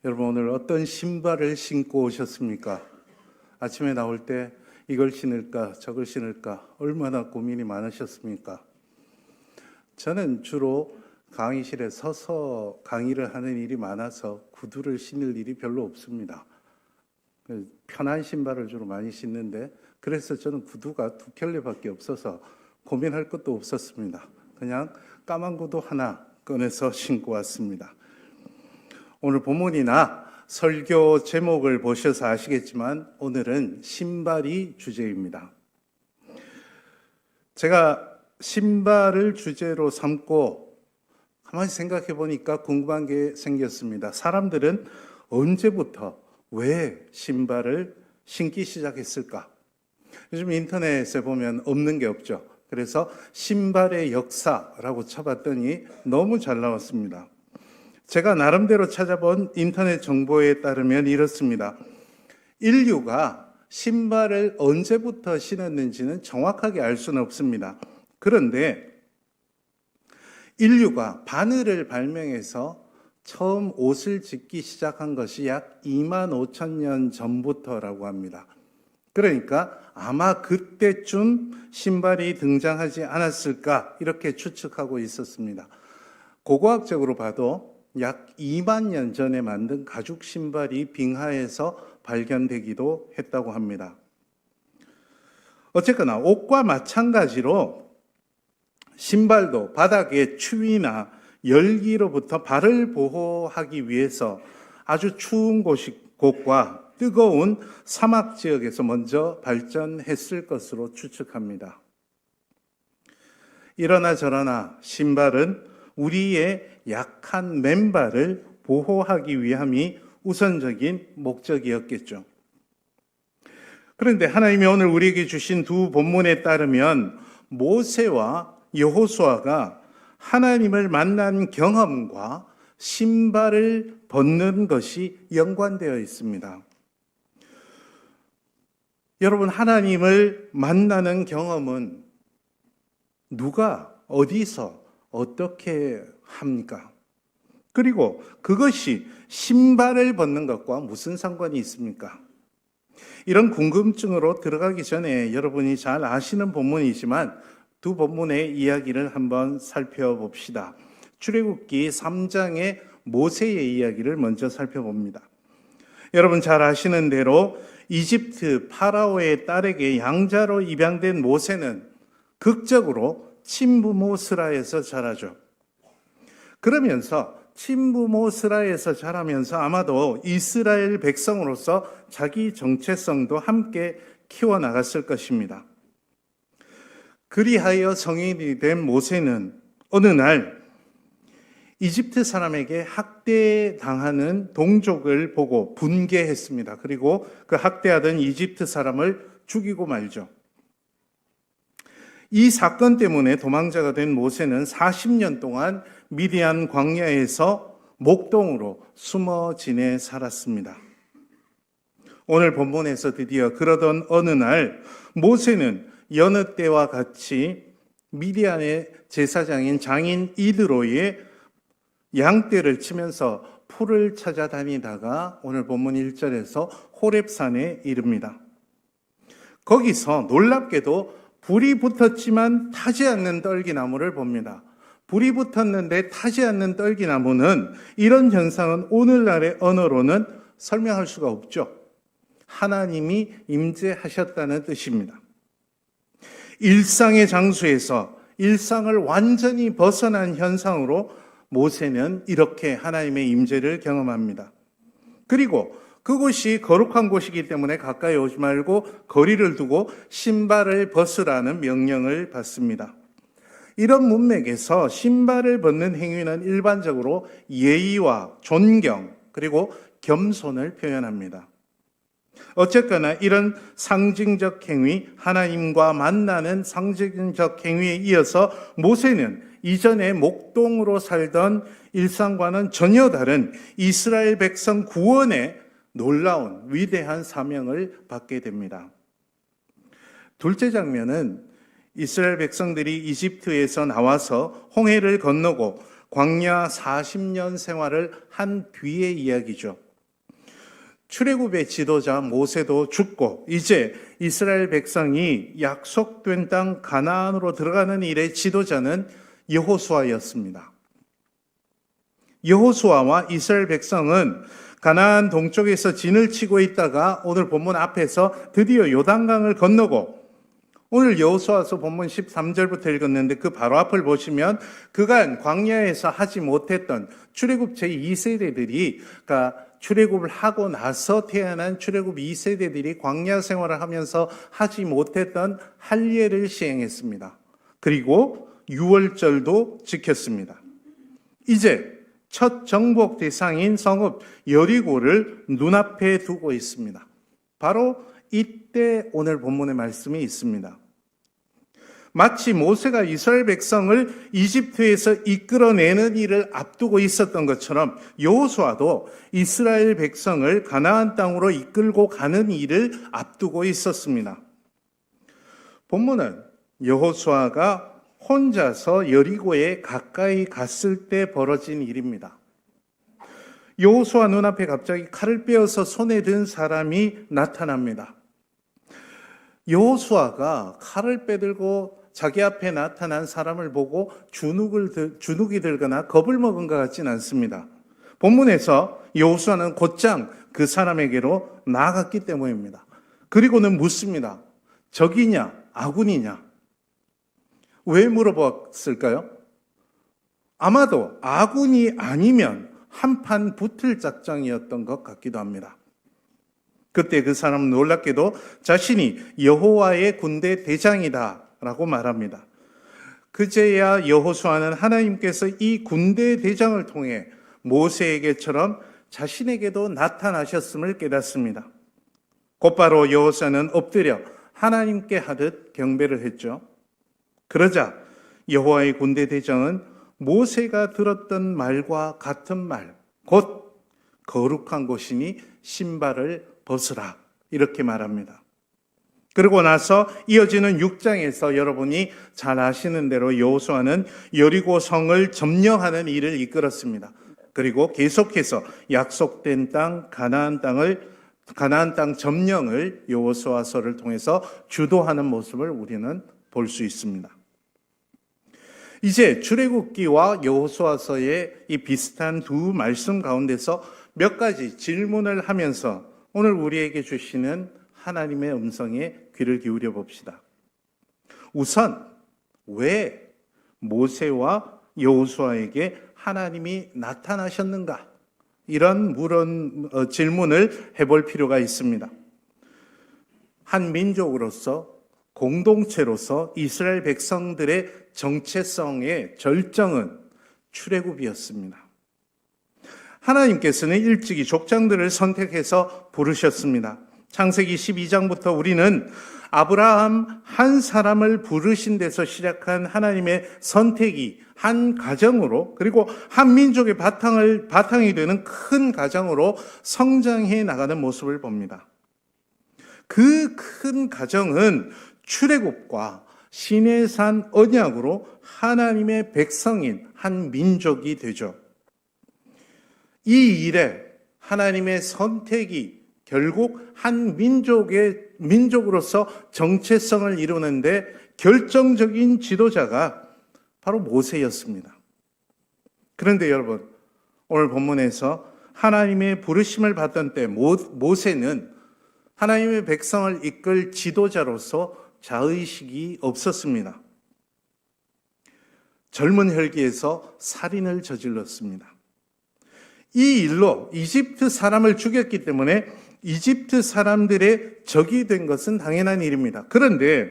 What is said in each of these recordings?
여러분 오늘 어떤 신발을 신고 오셨습니까? 아침에 나올 때 이걸 신을까 저걸 신을까 얼마나 고민이 많으셨습니까? 저는 주로 강의실에 서서 강의를 하는 일이 많아서 구두를 신을 일이 별로 없습니다. 편한 신발을 주로 많이 신는데 그래서 저는 구두가 두 켤레밖에 없어서 고민할 것도 없었습니다. 그냥 까만 구두 하나 꺼내서 신고 왔습니다. 오늘 본문이나 설교 제목을 보셔서 아시겠지만 오늘은 신발이 주제입니다. 제가 신발을 주제로 삼고 가만히 생각해 보니까 궁금한 게 생겼습니다. 사람들은 언제부터 왜 신발을 신기 시작했을까? 요즘 인터넷에 보면 없는 게 없죠. 그래서 신발의 역사라고 쳐봤더니 너무 잘 나왔습니다. 제가 나름대로 찾아본 인터넷 정보에 따르면 이렇습니다. 인류가 신발을 언제부터 신었는지는 정확하게 알 수는 없습니다. 그런데 인류가 바늘을 발명해서 처음 옷을 짓기 시작한 것이 약 25,000년 전부터라고 합니다. 그러니까 아마 그때쯤 신발이 등장하지 않았을까 이렇게 추측하고 있었습니다. 고고학적으로 봐도 약 2만 년 전에 만든 가죽 신발이 빙하에서 발견되기도 했다고 합니다. 어쨌거나 옷과 마찬가지로 신발도 바닥의 추위나 열기로부터 발을 보호하기 위해서 아주 추운 곳과 뜨거운 사막 지역에서 먼저 발전했을 것으로 추측합니다. 이러나 저러나 신발은 우리의 약한 맨발을 보호하기 위함이 우선적인 목적이었겠죠. 그런데 하나님이 오늘 우리에게 주신 두 본문에 따르면 모세와 여호수아가 하나님을 만난 경험과 신발을 벗는 것이 연관되어 있습니다. 여러분, 하나님을 만나는 경험은 누가 어디서 어떻게 합니까? 그리고 그것이 신발을 벗는 것과 무슨 상관이 있습니까? 이런 궁금증으로 들어가기 전에 여러분이 잘 아시는 본문이지만 두 본문의 이야기를 한번 살펴봅시다. 출애굽기 3장의 모세의 이야기를 먼저 살펴봅니다. 여러분 잘 아시는 대로 이집트 파라오의 딸에게 양자로 입양된 모세는 극적으로 친부모 스라에서 자라죠. 그러면서 친부모 스라에서 자라면서 아마도 이스라엘 백성으로서 자기 정체성도 함께 키워나갔을 것입니다. 그리하여 성인이 된 모세는 어느 날 이집트 사람에게 학대당하는 동족을 보고 분개했습니다. 그리고 그 학대하던 이집트 사람을 죽이고 말죠. 이 사건 때문에 도망자가 된 모세는 40년 동안 미디안 광야에서 목동으로 숨어 지내 살았습니다. 오늘 본문에서 드디어 그러던 어느 날 모세는 여느 때와 같이 미디안의 제사장인 장인 이드로의 양떼를 치면서 풀을 찾아다니다가 오늘 본문 1절에서 호렙산에 이릅니다. 거기서 놀랍게도 불이 붙었지만 타지 않는 떨기나무를 봅니다. 불이 붙었는데 타지 않는 떨기나무는 이런 현상은 오늘날의 언어로는 설명할 수가 없죠. 하나님이 임재하셨다는 뜻입니다. 일상의 장소에서 일상을 완전히 벗어난 현상으로 모세는 이렇게 하나님의 임재를 경험합니다. 그리고 그곳이 거룩한 곳이기 때문에 가까이 오지 말고 거리를 두고 신발을 벗으라는 명령을 받습니다. 이런 문맥에서 신발을 벗는 행위는 일반적으로 예의와 존경 그리고 겸손을 표현합니다. 어쨌거나 이런 상징적 행위, 하나님과 만나는 상징적 행위에 이어서 모세는 이전에 목동으로 살던 일상과는 전혀 다른 이스라엘 백성 구원의 놀라운 위대한 사명을 받게 됩니다. 둘째 장면은 이스라엘 백성들이 이집트에서 나와서 홍해를 건너고 광야 40년 생활을 한 뒤의 이야기죠. 출애굽의 지도자 모세도 죽고 이제 이스라엘 백성이 약속된 땅 가나안으로 들어가는 일의 지도자는 여호수아였습니다. 여호수아와 이스라엘 백성은 가나안 동쪽에서 진을 치고 있다가 오늘 본문 앞에서 드디어 요단강을 건너고, 오늘 여호수아서 본문 13절부터 읽었는데 그 바로 앞을 보시면 그간 광야에서 하지 못했던 출애굽 제2세대들이, 그러니까 출애굽을 하고 나서 태어난 출애굽 2세대들이 광야 생활을 하면서 하지 못했던 할례를 시행했습니다. 그리고 유월절도 지켰습니다. 이제 첫 정복 대상인 성읍 여리고를 눈앞에 두고 있습니다. 바로 이때 오늘 본문의 말씀이 있습니다. 마치 모세가 이스라엘 백성을 이집트에서 이끌어내는 일을 앞두고 있었던 것처럼 여호수아도 이스라엘 백성을 가나안 땅으로 이끌고 가는 일을 앞두고 있었습니다. 본문은 여호수아가 혼자서 여리고에 가까이 갔을 때 벌어진 일입니다. 여호수아 눈앞에 갑자기 칼을 빼어서 손에 든 사람이 나타납니다. 여호수아가 칼을 빼들고 자기 앞에 나타난 사람을 보고 주눅이 들거나 겁을 먹은 것 같지는 않습니다. 본문에서 여호수아는 곧장 그 사람에게로 나아갔기 때문입니다. 그리고는 묻습니다. 적이냐 아군이냐? 왜 물어봤을까요? 아마도 아군이 아니면 한판 붙을 작정이었던 것 같기도 합니다. 그때 그 사람은 놀랍게도 자신이 여호와의 군대 대장이다라고 말합니다. 그제야 여호수아는 하나님께서 이 군대 대장을 통해 모세에게처럼 자신에게도 나타나셨음을 깨닫습니다. 곧바로 여호수아는 엎드려 하나님께 하듯 경배를 했죠. 그러자 여호와의 군대 대장은 모세가 들었던 말과 같은 말, 곧 거룩한 곳이니 신발을 벗으라, 이렇게 말합니다. 그리고 나서 이어지는 6장에서 여러분이 잘 아시는 대로 여호수아는 여리고 성을 점령하는 일을 이끌었습니다. 그리고 계속해서 약속된 땅 가나안 땅 점령을 여호수아서를 통해서 주도하는 모습을 우리는 볼 수 있습니다. 이제 출애굽기와 여호수아서의 이 비슷한 두 말씀 가운데서 몇 가지 질문을 하면서 오늘 우리에게 주시는 하나님의 음성에 귀를 기울여 봅시다. 우선 왜 모세와 여호수아에게 하나님이 나타나셨는가? 이런 질문을 해볼 필요가 있습니다. 한 민족으로서, 공동체로서 이스라엘 백성들의 정체성의 절정은 출애굽이었습니다. 하나님께서는 일찍이 족장들을 선택해서 부르셨습니다. 창세기 12장부터 우리는 아브라함 한 사람을 부르신 데서 시작한 하나님의 선택이 한 가정으로, 그리고 한 민족의 바탕이 되는 큰 가정으로 성장해 나가는 모습을 봅니다. 그 큰 가정은 출애굽과 시내산 언약으로 하나님의 백성인 한 민족이 되죠. 이 일에 하나님의 선택이 결국 한 민족으로서 정체성을 이루는데 결정적인 지도자가 바로 모세였습니다. 그런데 여러분, 오늘 본문에서 하나님의 부르심을 받던 때 모세는 하나님의 백성을 이끌 지도자로서 자의식이 없었습니다. 젊은 혈기에서 살인을 저질렀습니다. 이 일로 이집트 사람을 죽였기 때문에 이집트 사람들의 적이 된 것은 당연한 일입니다. 그런데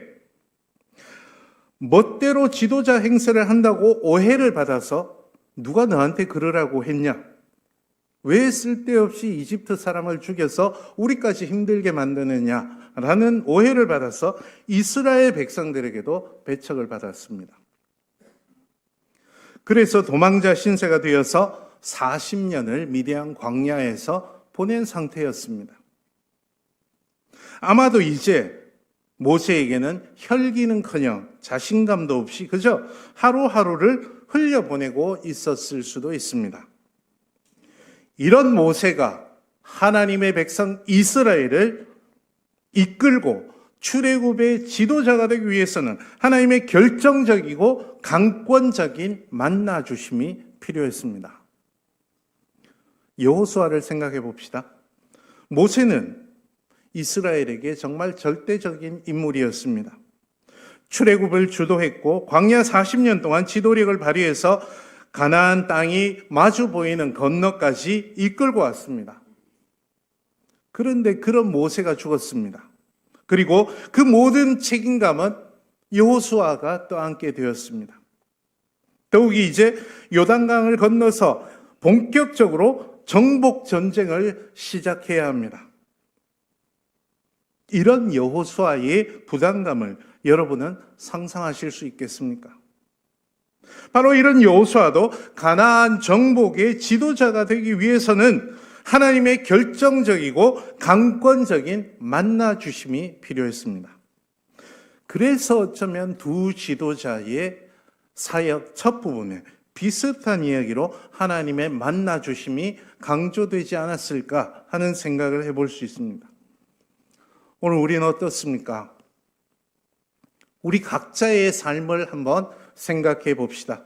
멋대로 지도자 행세를 한다고 오해를 받아서 누가 너한테 그러라고 했냐? 왜 쓸데없이 이집트 사람을 죽여서 우리까지 힘들게 만드느냐라는 오해를 받아서 이스라엘 백성들에게도 배척을 받았습니다. 그래서 도망자 신세가 되어서 40년을 미디안 광야에서 보낸 상태였습니다. 아마도 이제 모세에게는 혈기는커녕 자신감도 없이 그저 하루하루를 흘려보내고 있었을 수도 있습니다. 이런 모세가 하나님의 백성 이스라엘을 이끌고 출애굽의 지도자가 되기 위해서는 하나님의 결정적이고 강권적인 만나 주심이 필요했습니다. 여호수아를 생각해 봅시다. 모세는 이스라엘에게 정말 절대적인 인물이었습니다. 출애굽을 주도했고 광야 40년 동안 지도력을 발휘해서 가나안 땅이 마주 보이는 건너까지 이끌고 왔습니다. 그런데 그런 모세가 죽었습니다. 그리고 그 모든 책임감은 여호수아가 떠안게 되었습니다. 더욱이 이제 요단강을 건너서 본격적으로 정복 전쟁을 시작해야 합니다. 이런 여호수아의 부담감을 여러분은 상상하실 수 있겠습니까? 바로 이런 여호수아도 가나안 정복의 지도자가 되기 위해서는 하나님의 결정적이고 강권적인 만나 주심이 필요했습니다. 그래서 어쩌면 두 지도자의 사역 첫 부분에 비슷한 이야기로 하나님의 만나 주심이 강조되지 않았을까 하는 생각을 해볼 수 있습니다. 오늘 우리는 어떻습니까? 우리 각자의 삶을 한번 생각해 봅시다.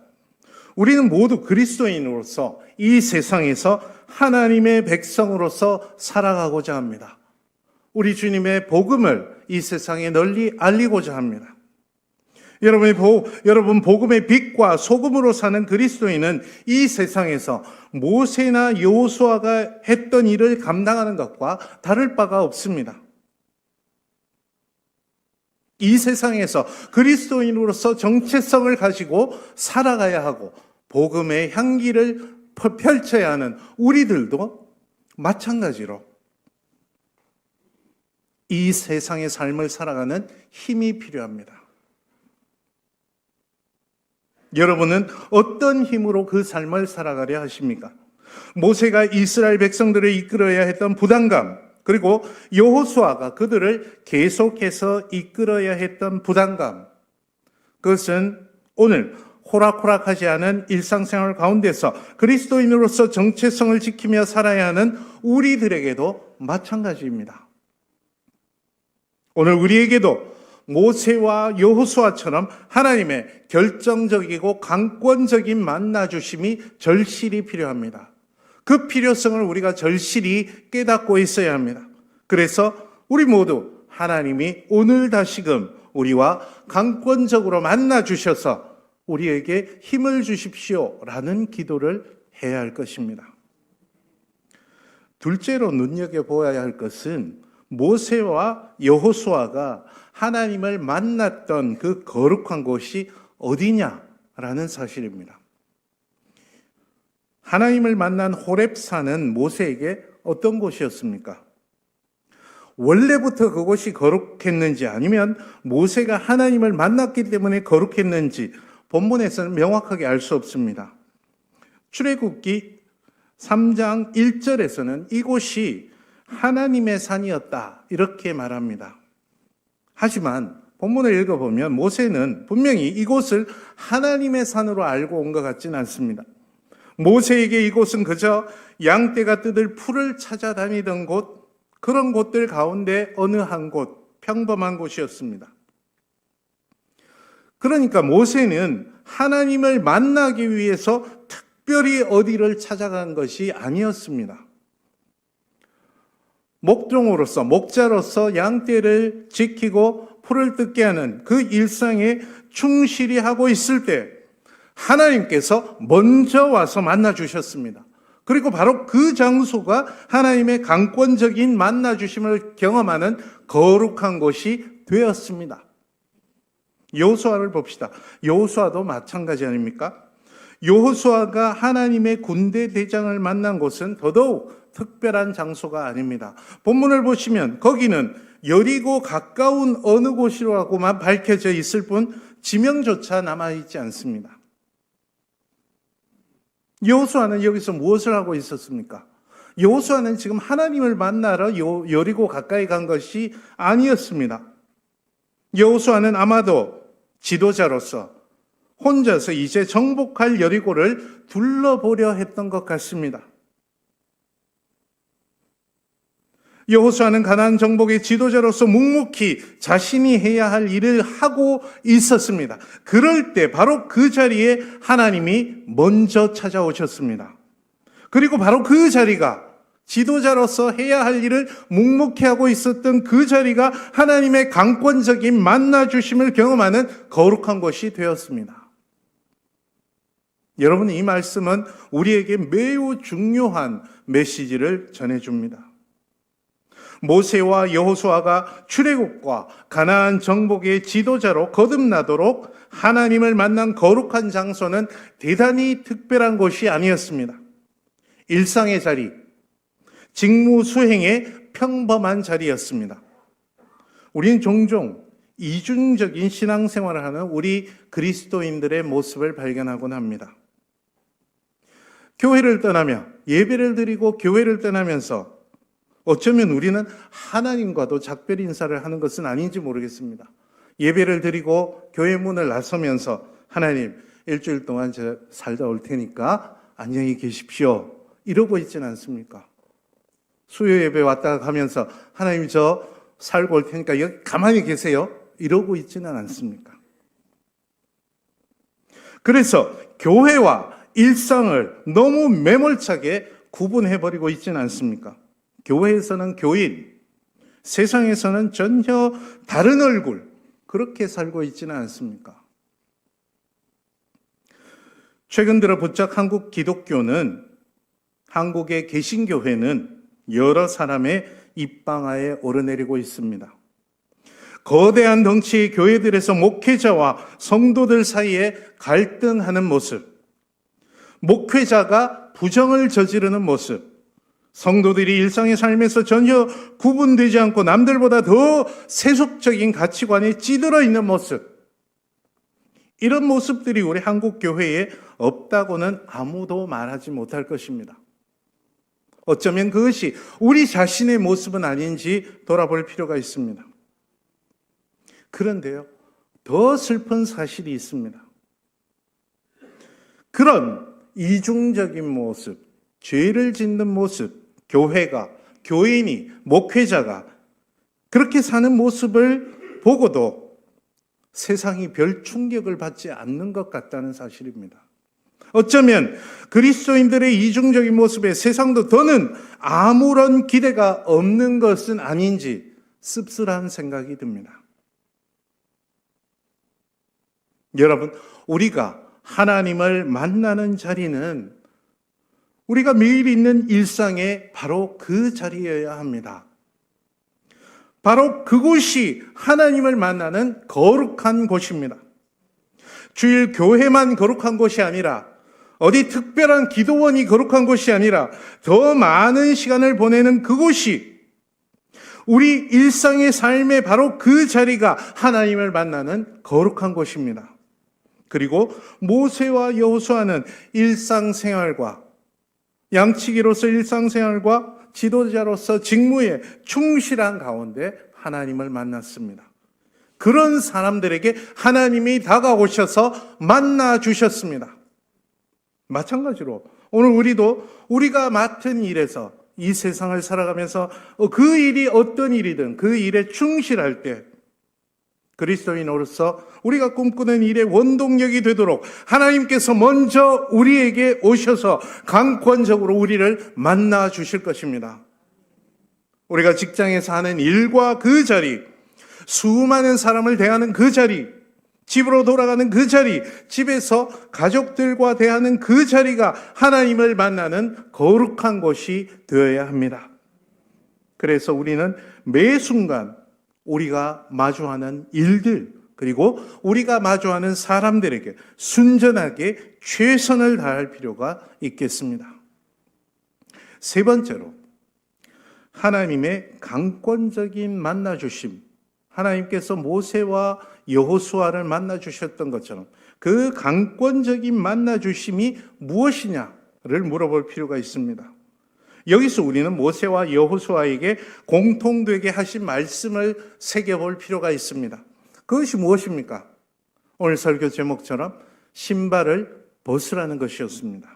우리는 모두 그리스도인으로서 이 세상에서 하나님의 백성으로서 살아가고자 합니다. 우리 주님의 복음을 이 세상에 널리 알리고자 합니다. 여러분 복음의 빛과 소금으로 사는 그리스도인은 이 세상에서 모세나 여호수아가 했던 일을 감당하는 것과 다를 바가 없습니다. 이 세상에서 그리스도인으로서 정체성을 가지고 살아가야 하고 복음의 향기를 펼쳐야 하는 우리들도 마찬가지로 이 세상의 삶을 살아가는 힘이 필요합니다. 여러분은 어떤 힘으로 그 삶을 살아가려 하십니까? 모세가 이스라엘 백성들을 이끌어야 했던 부담감, 그리고 여호수아가 그들을 계속해서 이끌어야 했던 부담감, 그것은 오늘 호락호락하지 않은 일상생활 가운데서 그리스도인으로서 정체성을 지키며 살아야 하는 우리들에게도 마찬가지입니다. 오늘 우리에게도 모세와 여호수아처럼 하나님의 결정적이고 강권적인 만나주심이 절실히 필요합니다. 그 필요성을 우리가 절실히 깨닫고 있어야 합니다. 그래서 우리 모두 하나님이 오늘 다시금 우리와 강권적으로 만나주셔서 우리에게 힘을 주십시오라는 기도를 해야 할 것입니다. 둘째로 눈여겨보아야 할 것은 모세와 여호수아가 하나님을 만났던 그 거룩한 곳이 어디냐라는 사실입니다. 하나님을 만난 호렙산은 모세에게 어떤 곳이었습니까? 원래부터 그곳이 거룩했는지 아니면 모세가 하나님을 만났기 때문에 거룩했는지 본문에서는 명확하게 알 수 없습니다. 출애굽기 3장 1절에서는 이곳이 하나님의 산이었다 이렇게 말합니다. 하지만 본문을 읽어보면 모세는 분명히 이곳을 하나님의 산으로 알고 온 것 같지는 않습니다. 모세에게 이곳은 그저 양떼가 뜯을 풀을 찾아다니던 곳, 그런 곳들 가운데 어느 한 곳, 평범한 곳이었습니다. 그러니까 모세는 하나님을 만나기 위해서 특별히 어디를 찾아간 것이 아니었습니다. 목종으로서, 목자로서 양떼를 지키고 풀을 뜯게 하는 그 일상에 충실히 하고 있을 때 하나님께서 먼저 와서 만나주셨습니다. 그리고 바로 그 장소가 하나님의 강권적인 만나주심을 경험하는 거룩한 곳이 되었습니다. 여호수아를 봅시다. 여호수아도 마찬가지 아닙니까? 여호수아가 하나님의 군대 대장을 만난 곳은 더더욱 특별한 장소가 아닙니다. 본문을 보시면 거기는 여리고 가까운 어느 곳이라고만 밝혀져 있을 뿐 지명조차 남아있지 않습니다. 여호수아는 여기서 무엇을 하고 있었습니까? 여호수아는 지금 하나님을 만나러 여리고 가까이 간 것이 아니었습니다. 여호수아는 아마도 지도자로서 혼자서 이제 정복할 여리고를 둘러보려 했던 것 같습니다. 여호수아는 가나안 정복의 지도자로서 묵묵히 자신이 해야 할 일을 하고 있었습니다. 그럴 때 바로 그 자리에 하나님이 먼저 찾아오셨습니다. 그리고 바로 그 자리가 지도자로서 해야 할 일을 묵묵히 하고 있었던 그 자리가 하나님의 강권적인 만나주심을 경험하는 거룩한 곳이 되었습니다. 여러분, 이 말씀은 우리에게 매우 중요한 메시지를 전해줍니다. 모세와 여호수아가 출애굽과 가나안 정복의 지도자로 거듭나도록 하나님을 만난 거룩한 장소는 대단히 특별한 곳이 아니었습니다. 일상의 자리, 직무 수행의 평범한 자리였습니다. 우리는 종종 이중적인 신앙생활을 하는 우리 그리스도인들의 모습을 발견하곤 합니다. 교회를 떠나며 예배를 드리고 교회를 떠나면서 어쩌면 우리는 하나님과도 작별 인사를 하는 것은 아닌지 모르겠습니다. 예배를 드리고 교회 문을 나서면서 하나님, 일주일 동안 제가 살다 올 테니까 안녕히 계십시오. 이러고 있지는 않습니까? 수요 예배 왔다가 가면서 하나님, 저 살고 올 테니까 여기 가만히 계세요. 이러고 있지는 않습니까? 그래서 교회와 일상을 너무 매몰차게 구분해버리고 있지는 않습니까? 교회에서는 교인, 세상에서는 전혀 다른 얼굴, 그렇게 살고 있지는 않습니까? 최근 들어 부쩍 한국 기독교는, 한국의 개신교회는 여러 사람의 입방아에 오르내리고 있습니다. 거대한 덩치의 교회들에서 목회자와 성도들 사이에 갈등하는 모습, 목회자가 부정을 저지르는 모습, 성도들이 일상의 삶에서 전혀 구분되지 않고 남들보다 더 세속적인 가치관에 찌들어 있는 모습, 이런 모습들이 우리 한국 교회에 없다고는 아무도 말하지 못할 것입니다. 어쩌면 그것이 우리 자신의 모습은 아닌지 돌아볼 필요가 있습니다. 그런데요, 더 슬픈 사실이 있습니다. 그런 이중적인 모습, 죄를 짓는 모습, 교회가, 교인이, 목회자가 그렇게 사는 모습을 보고도 세상이 별 충격을 받지 않는 것 같다는 사실입니다. 어쩌면 그리스도인들의 이중적인 모습에 세상도 더는 아무런 기대가 없는 것은 아닌지 씁쓸한 생각이 듭니다. 여러분, 우리가 하나님을 만나는 자리는 우리가 매일 있는 일상에 바로 그 자리여야 합니다. 바로 그곳이 하나님을 만나는 거룩한 곳입니다. 주일 교회만 거룩한 곳이 아니라, 어디 특별한 기도원이 거룩한 곳이 아니라, 더 많은 시간을 보내는 그곳이 우리 일상의 삶의 바로 그 자리가 하나님을 만나는 거룩한 곳입니다. 그리고 모세와 여호수아는 일상생활과 양치기로서 일상생활과 지도자로서 직무에 충실한 가운데 하나님을 만났습니다. 그런 사람들에게 하나님이 다가오셔서 만나 주셨습니다. 마찬가지로 오늘 우리도 우리가 맡은 일에서 이 세상을 살아가면서 그 일이 어떤 일이든 그 일에 충실할 때 그리스도인으로서 우리가 꿈꾸는 일의 원동력이 되도록 하나님께서 먼저 우리에게 오셔서 강권적으로 우리를 만나 주실 것입니다. 우리가 직장에서 하는 일과 그 자리, 수많은 사람을 대하는 그 자리, 집으로 돌아가는 그 자리, 집에서 가족들과 대하는 그 자리가 하나님을 만나는 거룩한 곳이 되어야 합니다. 그래서 우리는 매 순간 우리가 마주하는 일들, 그리고 우리가 마주하는 사람들에게 순전하게 최선을 다할 필요가 있겠습니다. 세 번째로, 하나님의 강권적인 만나주심, 하나님께서 모세와 여호수아를 만나주셨던 것처럼 그 강권적인 만나주심이 무엇이냐를 물어볼 필요가 있습니다. 여기서 우리는 모세와 여호수아에게 공통되게 하신 말씀을 새겨볼 필요가 있습니다. 그것이 무엇입니까? 오늘 설교 제목처럼 신발을 벗으라는 것이었습니다.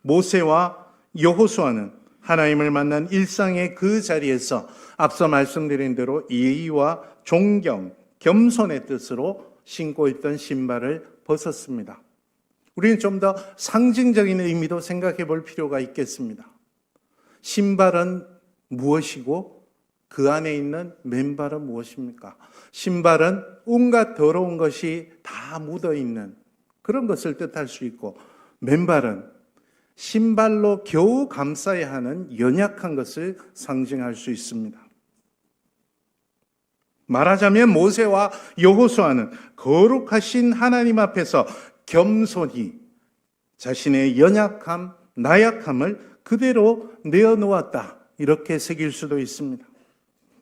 모세와 여호수아는 하나님을 만난 일상의 그 자리에서 앞서 말씀드린 대로 예의와 존경, 겸손의 뜻으로 신고 있던 신발을 벗었습니다. 우리는 좀 더 상징적인 의미도 생각해 볼 필요가 있겠습니다. 신발은 무엇이고 그 안에 있는 맨발은 무엇입니까? 신발은 온갖 더러운 것이 다 묻어 있는 그런 것을 뜻할 수 있고, 맨발은 신발로 겨우 감싸야 하는 연약한 것을 상징할 수 있습니다. 말하자면 모세와 여호수아는 거룩하신 하나님 앞에서 겸손히 자신의 연약함, 나약함을 그대로 내어놓았다, 이렇게 새길 수도 있습니다.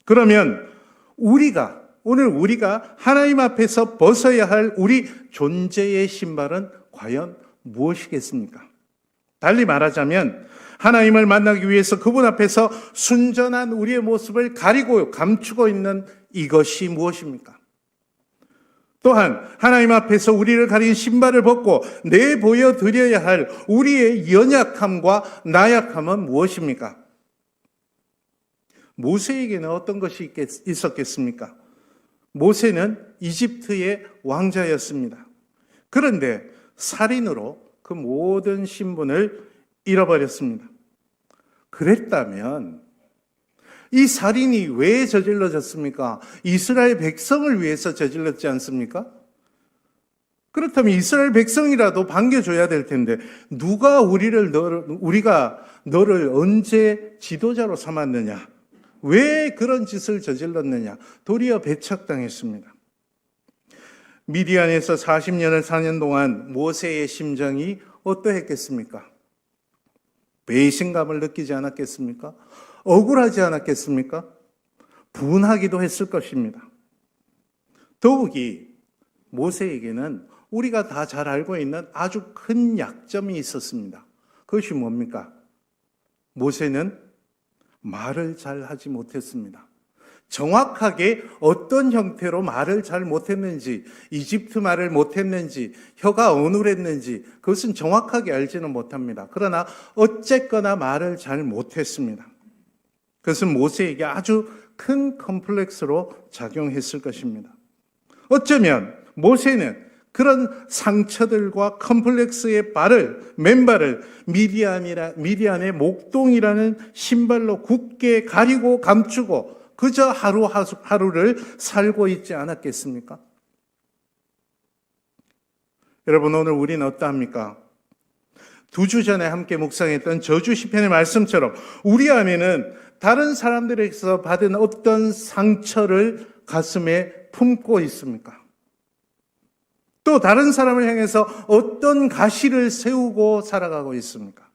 그러면 오늘 우리가 하나님 앞에서 벗어야 할 우리 존재의 신발은 과연 무엇이겠습니까? 달리 말하자면 하나님을 만나기 위해서 그분 앞에서 순전한 우리의 모습을 가리고 감추고 있는 이것이 무엇입니까? 또한 하나님 앞에서 우리를 가린 신발을 벗고 내보여 드려야 할 우리의 연약함과 나약함은 무엇입니까? 모세에게는 어떤 것이 있었겠습니까? 모세는 이집트의 왕자였습니다. 그런데 살인으로 그 모든 신분을 잃어버렸습니다. 그랬다면 이 살인이 왜 저질러졌습니까? 이스라엘 백성을 위해서 저질렀지 않습니까? 그렇다면 이스라엘 백성이라도 반겨줘야 될 텐데, 누가 우리가 너를 언제 지도자로 삼았느냐? 왜 그런 짓을 저질렀느냐? 도리어 배척당했습니다. 미디안에서 40년을 사는 동안 모세의 심정이 어떠했겠습니까? 배신감을 느끼지 않았겠습니까? 억울하지 않았겠습니까? 분하기도 했을 것입니다. 더욱이 모세에게는 우리가 다 잘 알고 있는 아주 큰 약점이 있었습니다. 그것이 뭡니까? 모세는 말을 잘 하지 못했습니다. 정확하게 어떤 형태로 말을 잘 못했는지, 이집트 말을 못했는지, 혀가 어눌했는지 그것은 정확하게 알지는 못합니다. 그러나 어쨌거나 말을 잘 못했습니다. 그것은 모세에게 아주 큰 컴플렉스로 작용했을 것입니다. 어쩌면 모세는 그런 상처들과 컴플렉스의 맨발을 미디안의 목동이라는 신발로 굳게 가리고 감추고 그저 하루하루를 살고 있지 않았겠습니까? 여러분, 오늘 우리는 어떠합니까? 2주 전에 함께 묵상했던 저주 시편의 말씀처럼 우리 안에는 다른 사람들에게서 받은 어떤 상처를 가슴에 품고 있습니까? 또 다른 사람을 향해서 어떤 가시를 세우고 살아가고 있습니까?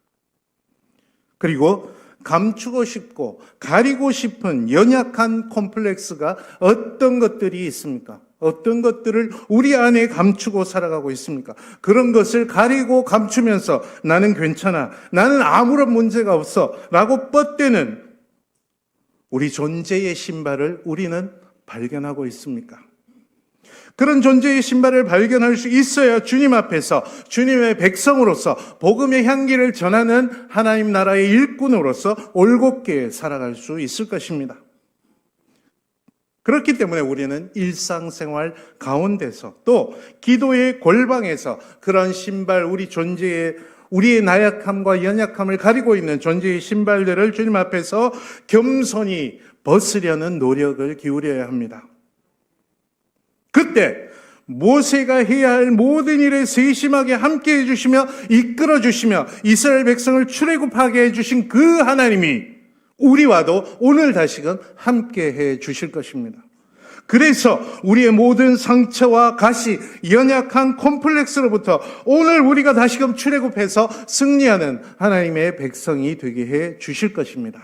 그리고 감추고 싶고 가리고 싶은 연약한 콤플렉스가 어떤 것들이 있습니까? 어떤 것들을 우리 안에 감추고 살아가고 있습니까? 그런 것을 가리고 감추면서 나는 괜찮아, 나는 아무런 문제가 없어 라고 뻗대는 우리 존재의 신발을 우리는 발견하고 있습니까? 그런 존재의 신발을 발견할 수 있어야 주님 앞에서 주님의 백성으로서 복음의 향기를 전하는 하나님 나라의 일꾼으로서 올곧게 살아갈 수 있을 것입니다. 그렇기 때문에 우리는 일상생활 가운데서 또 기도의 골방에서 그런 신발, 우리의 나약함과 연약함을 가리고 있는 존재의 신발들을 주님 앞에서 겸손히 벗으려는 노력을 기울여야 합니다. 그때 모세가 해야 할 모든 일에 세심하게 함께 해주시며 이끌어 주시며 이스라엘 백성을 출애굽하게 해주신 그 하나님이 우리와도 오늘 다시금 함께 해주실 것입니다. 그래서 우리의 모든 상처와 가시, 연약한 콤플렉스로부터 오늘 우리가 다시금 출애굽해서 승리하는 하나님의 백성이 되게 해주실 것입니다.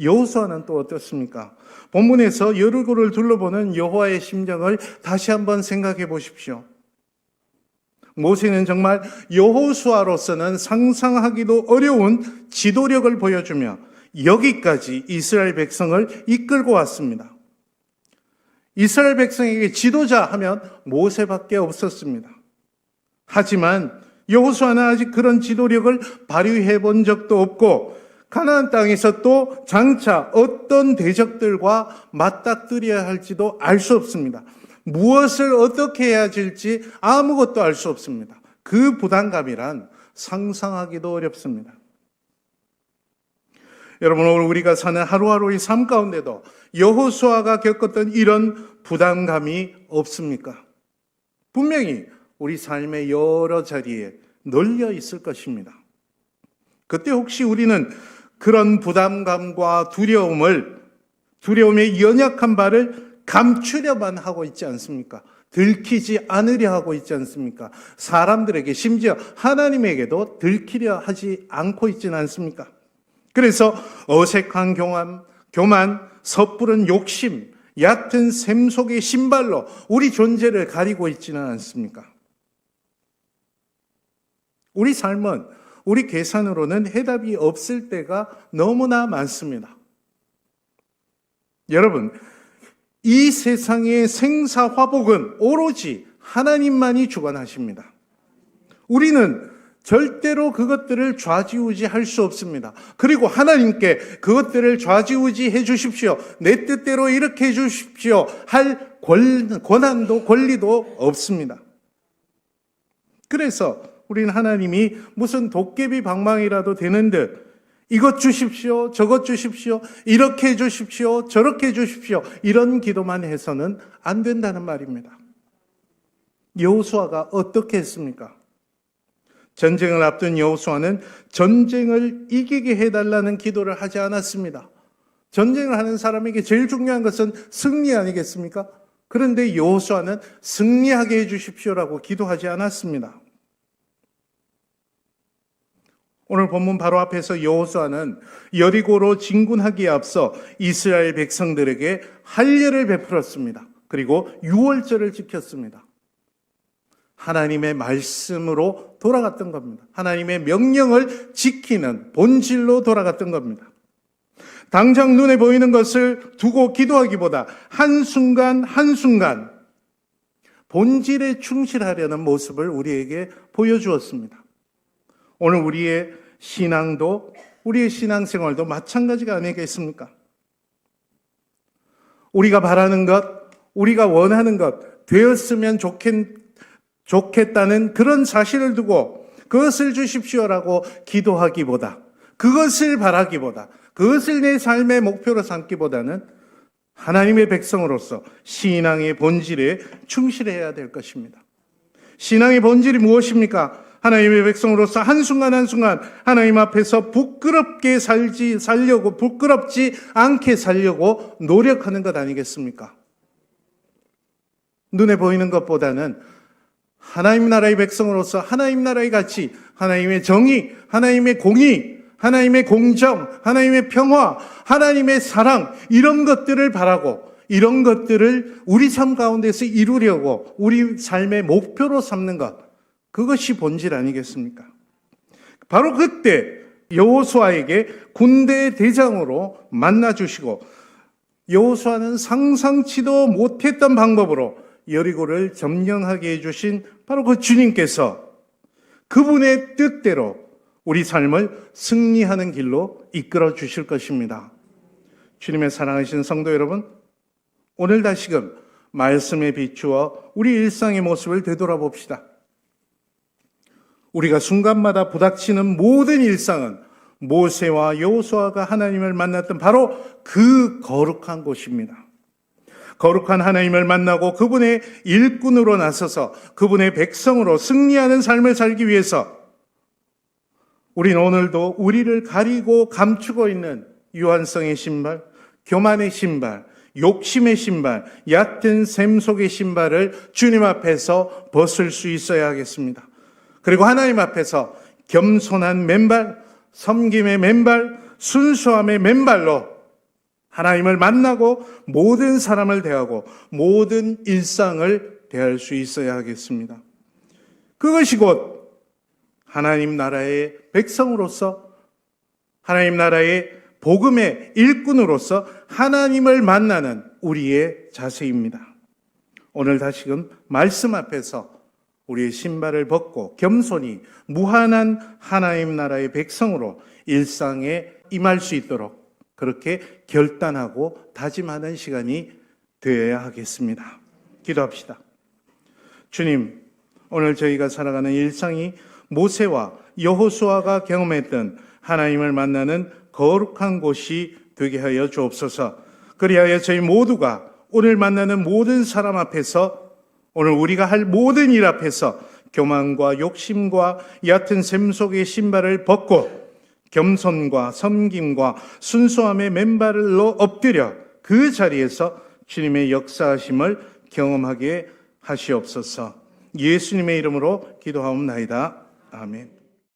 여호수아는 또 어떻습니까? 본문에서 여리고를 둘러보는 여호와의 심정을 다시 한번 생각해 보십시오. 모세는 정말 여호수아로서는 상상하기도 어려운 지도력을 보여주며 여기까지 이스라엘 백성을 이끌고 왔습니다. 이스라엘 백성에게 지도자 하면 모세밖에 없었습니다. 하지만 여호수아는 아직 그런 지도력을 발휘해 본 적도 없고 가나안 땅에서 또 장차 어떤 대적들과 맞닥뜨려야 할지도 알 수 없습니다. 무엇을 어떻게 해야 할지 아무것도 알 수 없습니다. 그 부담감이란 상상하기도 어렵습니다. 여러분, 오늘 우리가 사는 하루하루의 삶 가운데도 여호수아가 겪었던 이런 부담감이 없습니까? 분명히 우리 삶의 여러 자리에 널려 있을 것입니다. 그때 혹시 우리는 그런 부담감과 두려움의 연약한 바를 감추려만 하고 있지 않습니까? 들키지 않으려 하고 있지 않습니까? 사람들에게, 심지어 하나님에게도 들키려 하지 않고 있지는 않습니까? 그래서 어색한 교만, 섣부른 욕심, 얕은 샘 속의 신발로 우리 존재를 가리고 있지는 않습니까? 우리 삶은 우리 계산으로는 해답이 없을 때가 너무나 많습니다. 여러분, 이 세상의 생사화복은 오로지 하나님만이 주관하십니다. 우리는 절대로 그것들을 좌지우지할 수 없습니다. 그리고 하나님께 그것들을 좌지우지해 주십시오, 내 뜻대로 이렇게 해 주십시오 할 권한도 권리도 없습니다. 그래서 우리는 하나님이 무슨 도깨비 방망이라도 되는 듯 이것 주십시오, 저것 주십시오, 이렇게 해 주십시오, 저렇게 해 주십시오, 이런 기도만 해서는 안 된다는 말입니다. 여호수아가 어떻게 했습니까? 전쟁을 앞둔 여호수아는 전쟁을 이기게 해달라는 기도를 하지 않았습니다. 전쟁을 하는 사람에게 제일 중요한 것은 승리 아니겠습니까? 그런데 여호수아는 승리하게 해 주십시오라고 기도하지 않았습니다. 오늘 본문 바로 앞에서 여호수아는 여리고로 진군하기에 앞서 이스라엘 백성들에게 할례를 베풀었습니다. 그리고 유월절을 지켰습니다. 하나님의 말씀으로 돌아갔던 겁니다. 하나님의 명령을 지키는 본질로 돌아갔던 겁니다. 당장 눈에 보이는 것을 두고 기도하기보다 한순간 한순간 본질에 충실하려는 모습을 우리에게 보여주었습니다. 오늘 우리의 신앙도, 우리의 신앙생활도 마찬가지가 아니겠습니까? 우리가 바라는 것, 우리가 원하는 것, 되었으면 좋겠다는 그런 사실을 두고 그것을 주십시오라고 기도하기보다, 그것을 바라기보다, 그것을 내 삶의 목표로 삼기보다는 하나님의 백성으로서 신앙의 본질에 충실해야 될 것입니다. 신앙의 본질이 무엇입니까? 하나님의 백성으로서 한순간 한순간 하나님 앞에서 부끄럽지 않게 살려고 노력하는 것 아니겠습니까? 눈에 보이는 것보다는 하나님 나라의 백성으로서 하나님 나라의 가치, 하나님의 정의, 하나님의 공의, 하나님의 공정, 하나님의 평화, 하나님의 사랑, 이런 것들을 바라고 이런 것들을 우리 삶 가운데서 이루려고 우리 삶의 목표로 삼는 것, 그것이 본질 아니겠습니까? 바로 그때 여호수아에게 군대 대장으로 만나주시고 여호수아는 상상치도 못했던 방법으로 여리고를 점령하게 해주신 바로 그 주님께서 그분의 뜻대로 우리 삶을 승리하는 길로 이끌어 주실 것입니다. 주님의 사랑하신 성도 여러분, 오늘 다시금 말씀에 비추어 우리 일상의 모습을 되돌아봅시다. 우리가 순간마다 부닥치는 모든 일상은 모세와 여호수아가 하나님을 만났던 바로 그 거룩한 곳입니다. 거룩한 하나님을 만나고 그분의 일꾼으로 나서서 그분의 백성으로 승리하는 삶을 살기 위해서 우리는 오늘도 우리를 가리고 감추고 있는 유한성의 신발, 교만의 신발, 욕심의 신발, 얕은 샘 속의 신발을 주님 앞에서 벗을 수 있어야 하겠습니다. 그리고 하나님 앞에서 겸손한 맨발, 섬김의 맨발, 순수함의 맨발로 하나님을 만나고 모든 사람을 대하고 모든 일상을 대할 수 있어야 하겠습니다. 그것이 곧 하나님 나라의 백성으로서, 하나님 나라의 복음의 일꾼으로서 하나님을 만나는 우리의 자세입니다. 오늘 다시금 말씀 앞에서 우리의 신발을 벗고 겸손히 무한한 하나님 나라의 백성으로 일상에 임할 수 있도록 그렇게 결단하고 다짐하는 시간이 되어야 하겠습니다. 기도합시다. 주님, 오늘 저희가 살아가는 일상이 모세와 여호수아가 경험했던 하나님을 만나는 거룩한 곳이 되게 하여 주옵소서. 그리하여 저희 모두가 오늘 만나는 모든 사람 앞에서, 오늘 우리가 할 모든 일 앞에서 교만과 욕심과 얕은 샘 속의 신발을 벗고 겸손과 섬김과 순수함의 맨발로 엎드려 그 자리에서 주님의 역사하심을 경험하게 하시옵소서. 예수님의 이름으로 기도하옵나이다. 아멘.